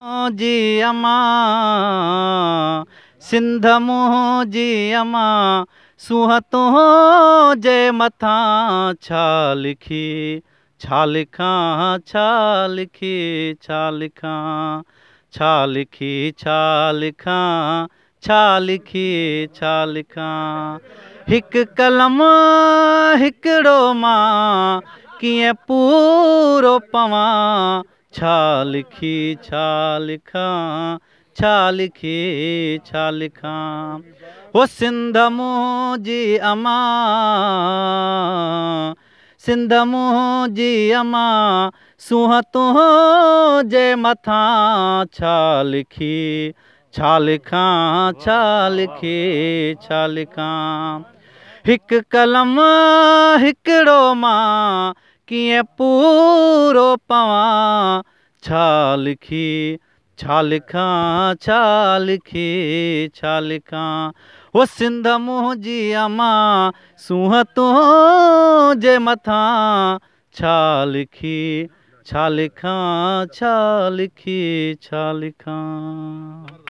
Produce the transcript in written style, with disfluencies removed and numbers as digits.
जी अमा सिंध मुंहिंजी अमा सूंहं तुंहिंजे मथां छा लिखी छा लिखां छा लिखी छा लिखां छा लिखी छा लिखां छा लिखी छा लिखां हिकु कलम हिकिड़ो मां कीअं पूरो पवां छा लिखी छा लिखां छा लिखी छा लिखां वो सिंध मुंहिंजी अमा सिंध मुंहिंजी अमा सूंहं तुंहिंजे मथां छा लिखी छा लिखां छा लिखी छा लिखां हिकु कलम हिकिड़ो मां कीअं पूरो पवां छा लिखी छा लिखां छा लिखी छा लिखां वो सिंध मुंहिंजी अमा सूंहं तुंहिंजे मथां छा लिखी छा लिखां छा लिखी छा लिखां।